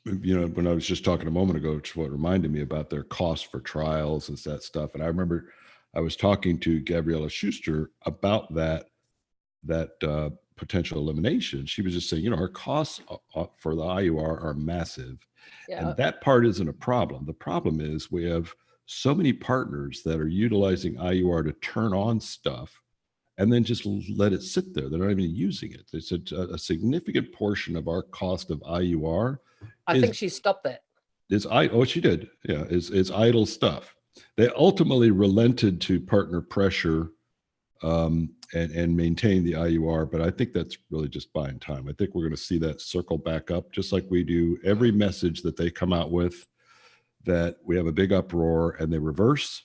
you know, when I was just talking a moment ago, it's what reminded me about their cost for trials and that stuff. And I remember I was talking to Gabriella Schuster about that potential elimination. She was just saying, you know, our costs for the IUR are massive. Yeah. And that part isn't a problem. The problem is we have so many partners that are utilizing IUR to turn on stuff and then just let it sit there. They're not even using it. It's a significant portion of our cost of IUR. I think she stopped that. Oh, she did. Yeah, it's idle stuff. They ultimately relented to partner pressure and maintain the IUR, but I think that's really just buying time. I think we're going to see that circle back up, just like we do every message that they come out with, that we have a big uproar and they reverse.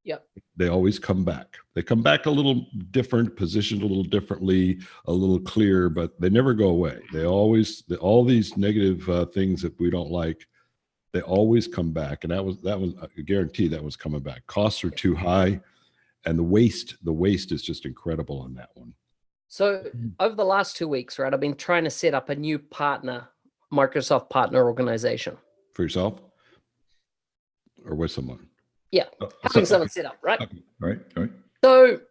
Yep. They always come back. They come back a little different, positioned a little differently, a little clearer, but they never go away. They always, all these negative things that we don't like, they always come back. And that was I guarantee that was coming back. Costs are too high. And the waste is just incredible on that one. So over the last 2 weeks, right, I've been trying to set up a new partner, Microsoft partner organization. For yourself? Or with someone? Yeah, having someone set up, right? Okay. All right. So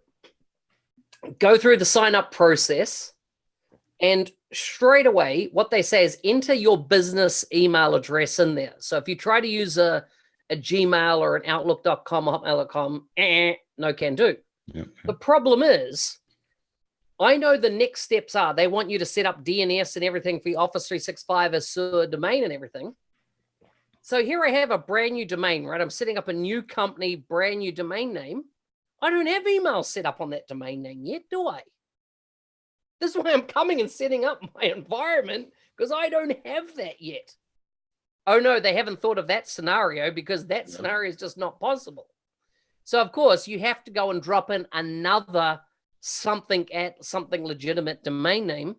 go through the sign up process, and straight away, what they say is enter your business email address in there. So if you try to use a Gmail or an Outlook.com or Hotmail.com, no can do. Yep. The problem is, I know the next steps are they want you to set up DNS and everything for your Office 365 Azure domain and everything. So here I have a brand new domain, right? I'm setting up a new company, brand new domain name. I don't have email set up on that domain name yet, do I? This is why I'm coming and setting up my environment, because I don't have that yet. Oh no, they haven't thought of that scenario because that scenario is just not possible. So of course you have to go and drop in another something legitimate domain name,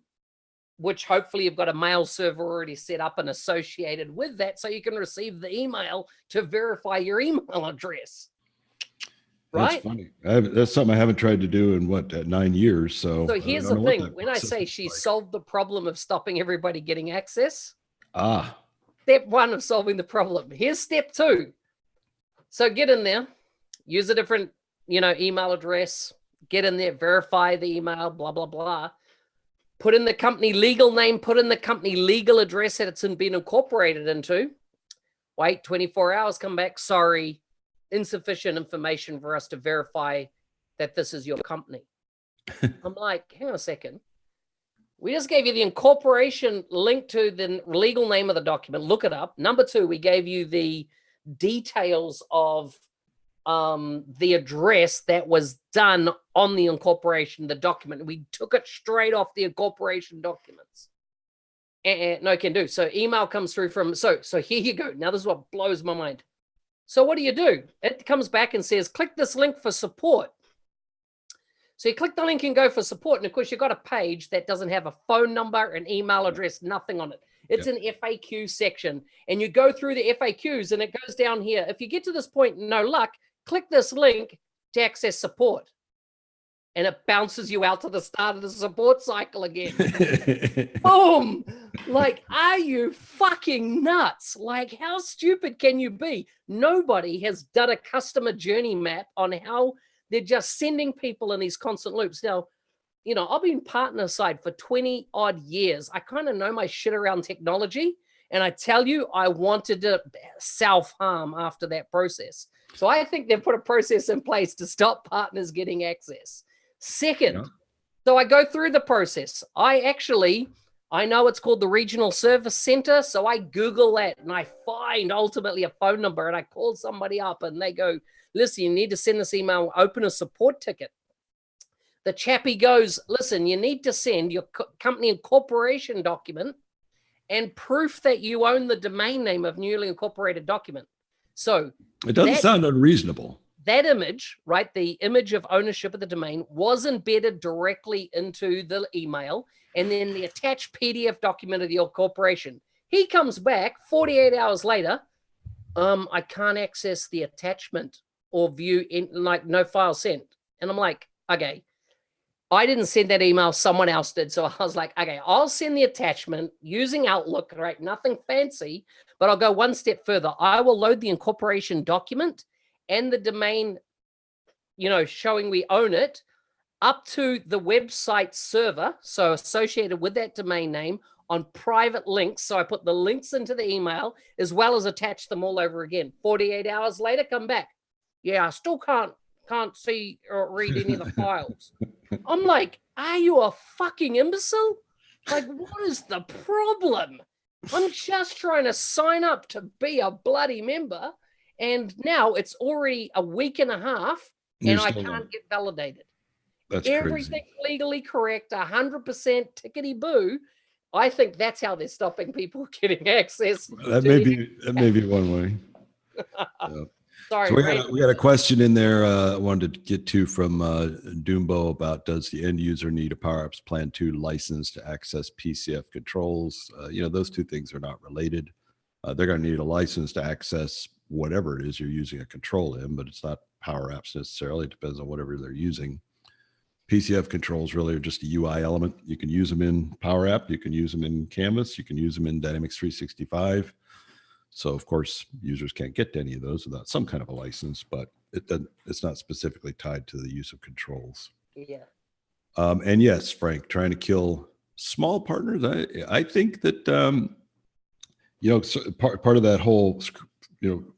which hopefully you've got a mail server already set up and associated with that, so you can receive the email to verify your email address. Right? That's funny. That's something I haven't tried to do in 9 years. So here's the thing. When I say she solved the problem of stopping everybody getting access, step 1 of solving the problem. Here's step 2. So get in there, use a different, email address, get in there, verify the email, blah, blah, blah. Put in the company legal name, put in the company legal address that it's been incorporated into. Wait 24 hours, come back. Sorry, insufficient information for us to verify that this is your company. I'm like, hang on a second. We just gave you the incorporation link to the legal name of the document. Look it up. Number 2, we gave you the details of the address that was done on the incorporation, the document. We took it straight off the incorporation documents. And no can do. So email comes through from, so here you go. Now this is what blows my mind. So what do? It comes back and says, click this link for support. So you click the link and go for support. And of course, you've got a page that doesn't have a phone number, an email address, nothing on it. It's an FAQ section. And you go through the FAQs and it goes down here. If you get to this point, no luck, click this link to access support. And it bounces you out to the start of the support cycle again. Boom! Like, are you fucking nuts? Like, how stupid can you be? Nobody has done a customer journey map on how they're just sending people in these constant loops. Now, I've been partner side for 20 odd years. I kind of know my shit around technology. And I tell you, I wanted to self-harm after that process. So I think they've put a process in place to stop partners getting access. Second, so I go through the process. I know it's called the Regional Service Center. So I Google that and I find ultimately a phone number and I call somebody up and they go, listen, you need to send this email, open a support ticket. The chappie goes, listen, you need to send your company incorporation document and proof that you own the domain name of newly incorporated document. So it doesn't sound unreasonable. That image, right? The image of ownership of the domain was embedded directly into the email and then the attached PDF document of the incorporation. He comes back 48 hours later. I can't access the attachment or view in like no file sent. And I'm like, okay. I didn't send that email, someone else did. So I was like, okay, I'll send the attachment using Outlook, right? Nothing fancy, but I'll go one step further. I will load the incorporation document and the domain, showing we own it up to the website server. So associated with that domain name on private links. So I put the links into the email as well as attach them all over again. 48 hours later, come back. Yeah, I still can't see or read any of the files. I'm like, are you a fucking imbecile? Like, what is the problem? I'm just trying to sign up to be a bloody member. And now it's already a week and a half and I can't get validated. That's everything's crazy. Legally correct, 100% tickety boo. I think that's how they're stopping people getting access. That may be one way. Sorry, so we got a question in there I wanted to get to from Doombo about, does the end user need a Power Apps Plan 2 license to access PCF controls? Those two things are not related. They're going to need a license to access whatever it is you're using a control in, but it's not Power Apps necessarily. It depends on whatever they're using. PCF controls really are just a UI element. You can use them in Power App. You can use them in Canvas. You can use them in Dynamics 365. So of course, users can't get to any of those without some kind of a license, but it's not specifically tied to the use of controls. Yeah. And yes, Frank, trying to kill small partners. I think that, part of that whole,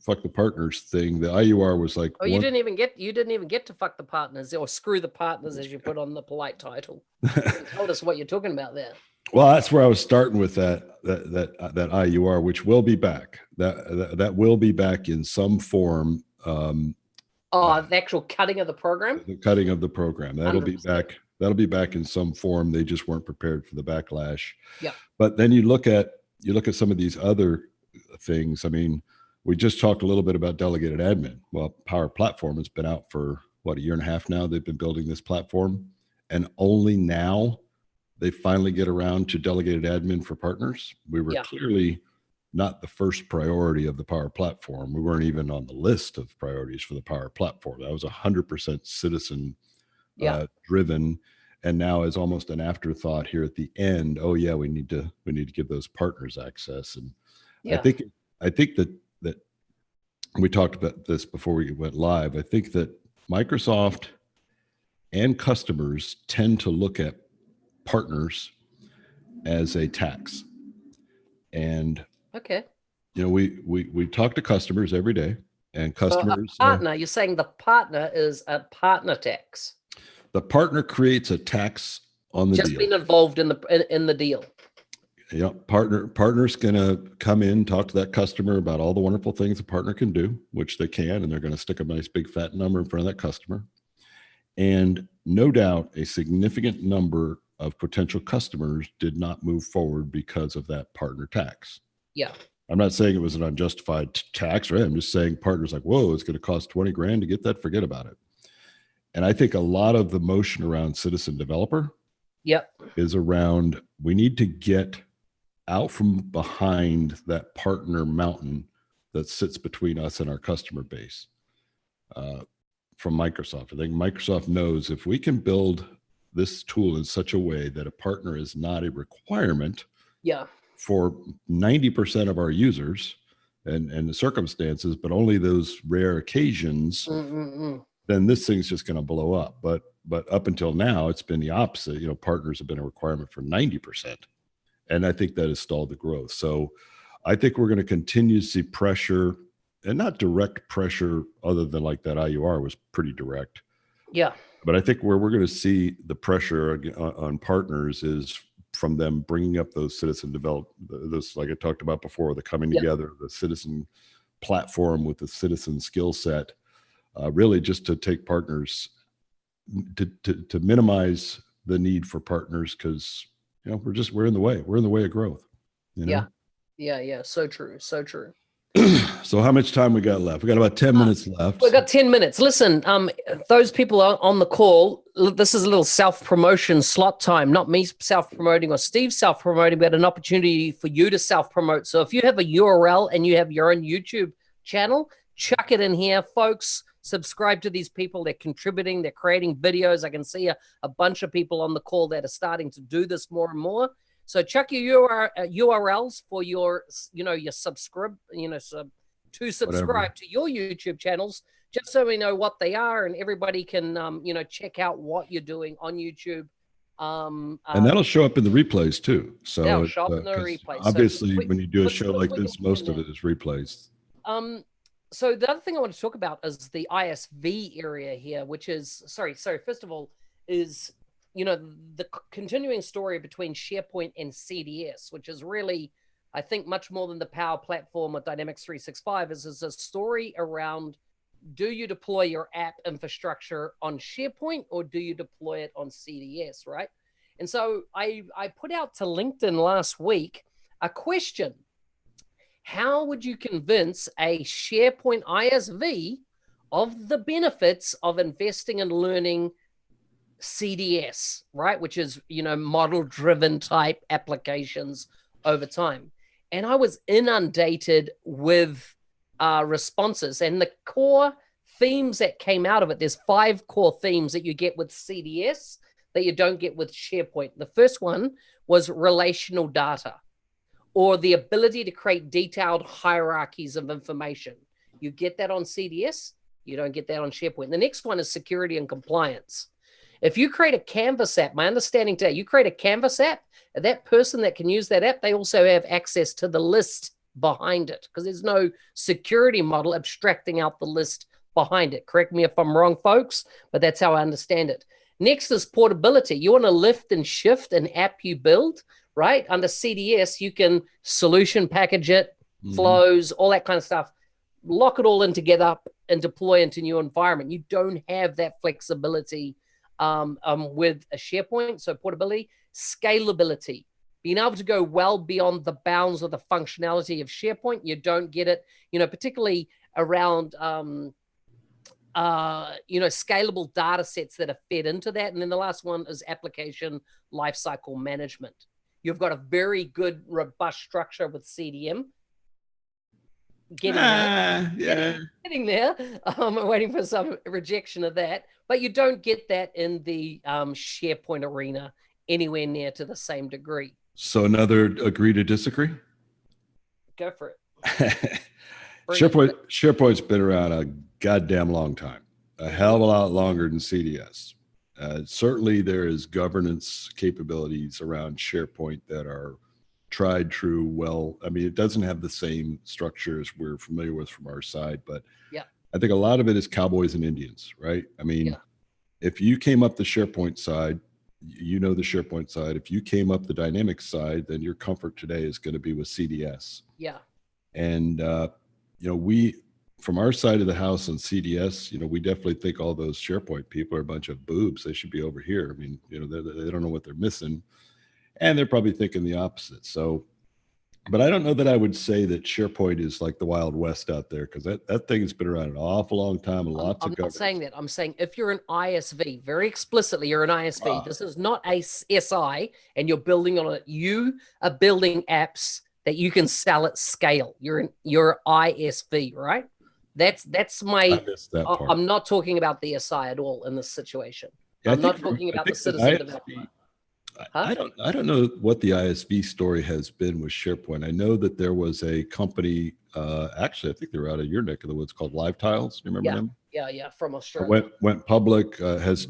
fuck the partners thing, the IUR was like, you didn't even get to fuck the partners or screw the partners, as you put on the polite title. You told us what you're talking about there. Well, that's where I was starting with that IUR, which will be back. That will be back in some form. The actual cutting of the program. The cutting of the program. That'll 100%. Be back. That'll be back in some form. They just weren't prepared for the backlash. Yeah. But then you look at some of these other things. I mean, we just talked a little bit about Delegated Admin. Well, Power Platform has been out for a year and a half now. They've been building this platform, and only now they finally get around to Delegated Admin for partners. We were clearly not the first priority of the Power Platform. We weren't even on the list of priorities for the Power Platform. That was 100% citizen driven, and now is almost an afterthought here at the end. Oh yeah, we need to give those partners access. And I think that we talked about this before we went live. I think that Microsoft and customers tend to look at partners as a tax. And we talk to customers every day, and customers partner, you're saying the partner is a partner tax. The partner creates a tax on the deal. Just being involved in the deal. Yeah, partner's gonna come in, talk to that customer about all the wonderful things a partner can do, which they can, and they're gonna stick a nice big fat number in front of that customer. And no doubt a significant number of potential customers did not move forward because of that partner tax. Yeah. I'm not saying it was an unjustified tax, right? I'm just saying partners like, whoa, it's going to cost 20 grand to get that, forget about it. And I think a lot of the motion around citizen developer is around, we need to get out from behind that partner mountain that sits between us and our customer base. From Microsoft, I think Microsoft knows if we can build this tool in such a way that a partner is not a requirement for 90% of our users and the circumstances, but only those rare occasions, then this thing's just going to blow up. But up until now, it's been the opposite. Partners have been a requirement for 90%. And I think that has stalled the growth. So I think we're going to continue to see pressure, and not direct pressure other than like that IUR was pretty direct. Yeah. But I think where we're going to see the pressure on partners is from them bringing up those citizen those, like I talked about before, the coming together, the citizen platform with the citizen skill set, really just to take partners, to minimize the need for partners, because, you know, we're in the way. We're in the way of growth. You know? Yeah. So true. So true. So how much time we got left? We got about 10 minutes left. We've got 10 minutes. Listen, those people on the call, this is a little self-promotion slot time, not me self-promoting or Steve self-promoting, but an opportunity for you to self-promote. So if you have a URL and you have your own YouTube channel, chuck it in here, folks. Subscribe to these people. They're contributing. They're creating videos. I can see a bunch of people on the call that are starting to do this more and more. So check your URLs for your, your subscribe to your YouTube channels, just so we know what they are and everybody can, check out what you're doing on YouTube. And that'll show up in the replays too. So that'll show up in the replays. Obviously, when you do a show like this, most of it is replays. So the other thing I want to talk about is the ISV area here, which is, sorry, first of all, is, the continuing story between SharePoint and CDS, which is really, I think, much more than the Power Platform or Dynamics 365, is a story around, do you deploy your app infrastructure on SharePoint or do you deploy it on CDS, right? And so I put out to LinkedIn last week a question. How would you convince a SharePoint ISV of the benefits of investing and learning CDS, right? Which is, model-driven type applications over time. And I was inundated with responses. And the core themes that came out of it, there's 5 core themes that you get with CDS that you don't get with SharePoint. The first one was relational data, or the ability to create detailed hierarchies of information. You get that on CDS, you don't get that on SharePoint. The next one is security and compliance. If you create a Canvas app, my understanding today, you create a Canvas app, that person that can use that app, they also have access to the list behind it, because there's no security model abstracting out the list behind it. Correct me if I'm wrong, folks, but that's how I understand it. Next is portability. You want to lift and shift an app you build, right? Under CDS, you can solution package it, flows, all that kind of stuff, lock it all in together and deploy into a new environment. You don't have that flexibility with a SharePoint. So portability, scalability, being able to go well beyond the bounds of the functionality of SharePoint. You don't get it, particularly around, scalable data sets that are fed into that. And then the last one is application lifecycle management. You've got a very good, robust structure with CDM. Getting there. I'm waiting for some rejection of that. But you don't get that in the SharePoint arena anywhere near to the same degree. So another agree to disagree? Go for it. SharePoint's been around a goddamn long time, a hell of a lot longer than CDS. Certainly there is governance capabilities around SharePoint that are tried, true, well. I mean, it doesn't have the same structure as we're familiar with from our side, but I think a lot of it is cowboys and Indians, right? I mean, if you came up the SharePoint side, the SharePoint side. If you came up the Dynamics side, then your comfort today is going to be with CDS. Yeah. And, we, from our side of the house on CDS, we definitely think all those SharePoint people are a bunch of boobs. They should be over here. I mean, they don't know what they're missing. And they're probably thinking the opposite. So, but I don't know that I would say that SharePoint is like the Wild West out there, because that thing has been around an awful long time and lots of governance. I'm not saying that. I'm saying if you're an ISV, very explicitly, you're an ISV. This is not a SI, and you're building on it. You are building apps that you can sell at scale. You're ISV, right? That's my. I missed that part. I'm not talking about the SI at all in this situation. I'm not talking about the citizen developer. I don't know what the ISV story has been with SharePoint. I know that there was a company, actually, I think they were out of your neck of the woods, called Live Tiles. Do you remember them? Yeah, from Australia. Went public, has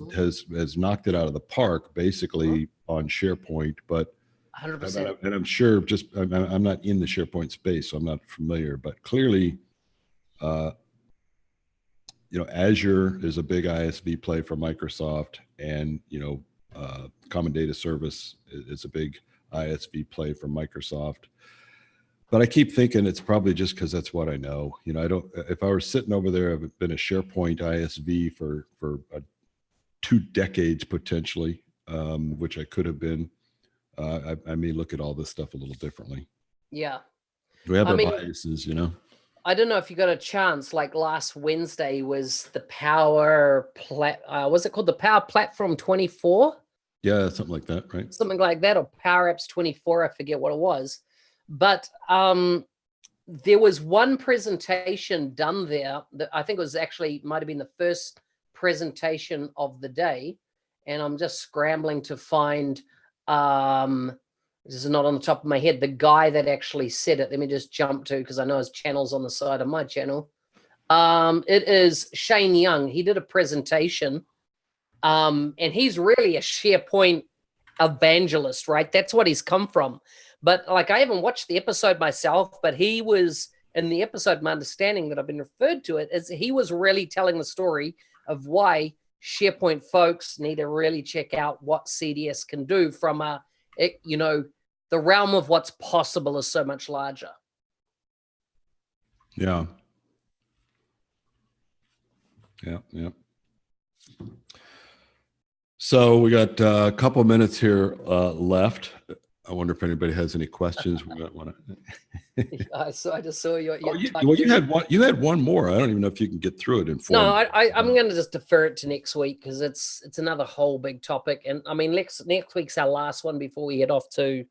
knocked it out of the park, basically on SharePoint. But 100%. And I'm sure I'm not in the SharePoint space, so I'm not familiar, but clearly, Azure is a big ISV play for Microsoft, and, Common Data Service is a big ISV play for Microsoft. But I keep thinking it's probably just because that's what I know. If I were sitting over there, I've been a SharePoint ISV for 2 decades potentially, which I could have been. I may look at all this stuff a little differently. Yeah. We have our biases, I don't know if you got a chance, like last Wednesday was the Power, was it called the Power Platform 24? Yeah, something like that, right? Something like that, or Power Apps 24, I forget what it was. But there was one presentation done there that I think might have been the first presentation of the day. And I'm just scrambling to find, this is not on the top of my head, the guy that actually said it. Let me just jump to, because I know his channel's on the side of my channel. It is Shane Young. He did a presentation, and he's really a SharePoint evangelist, right? That's what he's come from. But like, I haven't watched the episode myself, but he was in the episode, my understanding that I've been referred to it, is he was really telling the story of why SharePoint folks need to really check out what CDS can do from the realm of what's possible is so much larger. Yeah. So we got a couple minutes here left. I wonder if anybody has any questions. We might want to. I just saw you. You had one more. I don't even know if you can get through it in 4 minutes. No, I'm going to just defer it to next week, because it's another whole big topic. And I mean, next week's our last one before we head off to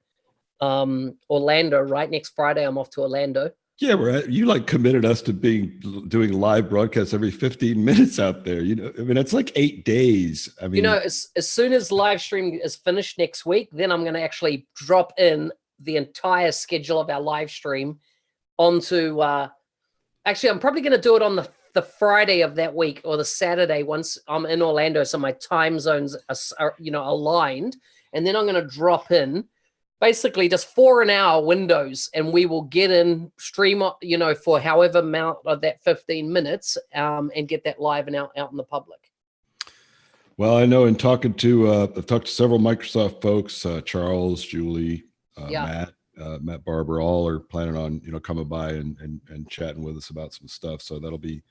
Orlando. Right, next Friday I'm off to Orlando. Yeah, right. You committed us to doing live broadcasts every 15 minutes out there. It's like 8 days. I mean, as soon as live stream is finished next week, then I'm going to actually drop in the entire schedule of our live stream onto. Actually, I'm probably going to do it on the Friday of that week, or the Saturday once I'm in Orlando, so my time zones are aligned, and then I'm going to drop in. Basically just 4-hour windows, and we will get in, stream, for however amount of that 15 minutes, and get that live and out in the public. Well, I know in talking to, I've talked to several Microsoft folks, Charles, Julie, Matt Barber, all are planning on, coming by and chatting with us about some stuff. So that'll be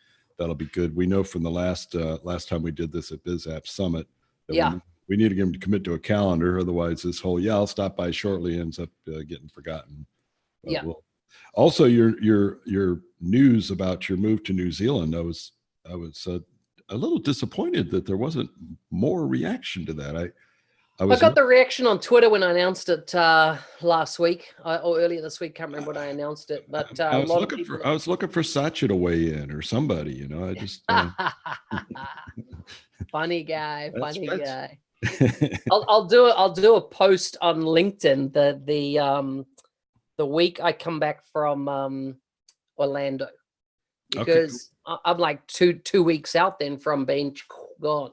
good. We know from the last time we did this at BizApp Summit, that we need to get them to commit to a calendar. Otherwise, this whole I'll stop by shortly ends up getting forgotten. Also, your news about your move to New Zealand, I was a little disappointed that there wasn't more reaction to that. I got the reaction on Twitter when I announced it last week or earlier this week. Can't remember when I announced it, but I was looking for Satya to weigh in, or somebody. I just funny guy. I'll do a post on LinkedIn the week I come back from Orlando, because I'm like two weeks out then from being gone.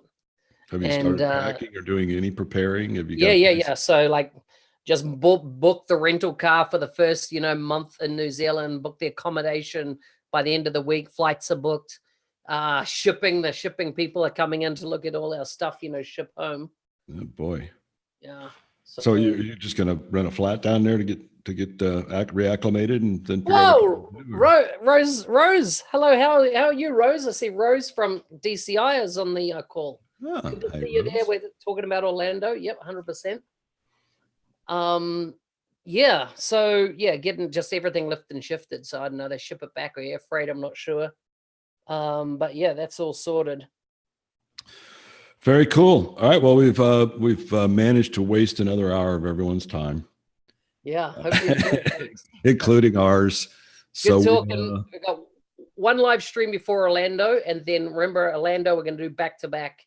Have you started packing or doing any preparing? Have you? Yeah. So just book the rental car for the first month in New Zealand. Book the accommodation by the end of the week. Flights are booked. Shipping. The shipping people are coming in to look at all our stuff. Ship home. Oh boy. Yeah. So you're just gonna rent a flat down there to get reacclimated, and then. Whoa, Rose. Hello, how are you, Rose? I see Rose from DCI is on the call. Good to see you there. We're talking about Orlando. Yep, 100%. Yeah. So getting just everything lifted and shifted. So I don't know, they ship it back or air freight. I'm not sure. But yeah, that's all sorted. Very cool. All right. Well, we've managed to waste another hour of everyone's time. Yeah, hopefully including ours. Good talking. We got one live stream before Orlando, and then remember Orlando, we're going to do back to back.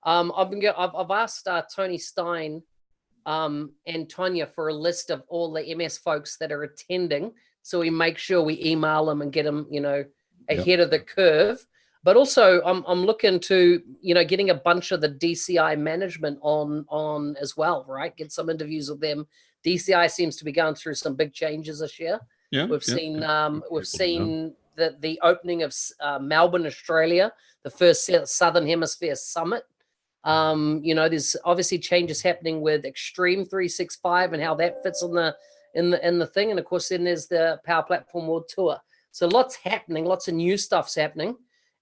I've asked Tony Stein and Tonya for a list of all the MS folks that are attending, so we make sure we email them and get them, ahead of the curve. But also, I'm looking to, getting a bunch of the DCI management on as well, right? Get some interviews with them DCI seems to be going through some big changes this year. Yeah, We've seen the opening of Melbourne, Australia, the first Southern Hemisphere summit. There's obviously changes happening with Extreme 365 and how that fits in the thing, and of course then there's the Power Platform World Tour. So lots happening, lots of new stuff's happening,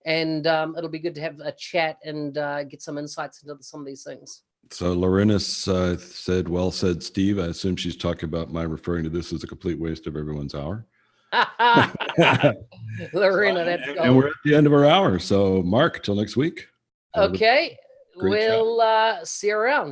and it'll be good to have a chat and get some insights into some of these things. So Lorena's said, well said, Steve. I assume she's talking about my referring to this as a complete waste of everyone's hour. Lorena, that's gold. And we're at the end of our hour. So Mark, till next week. Okay, we'll see you around.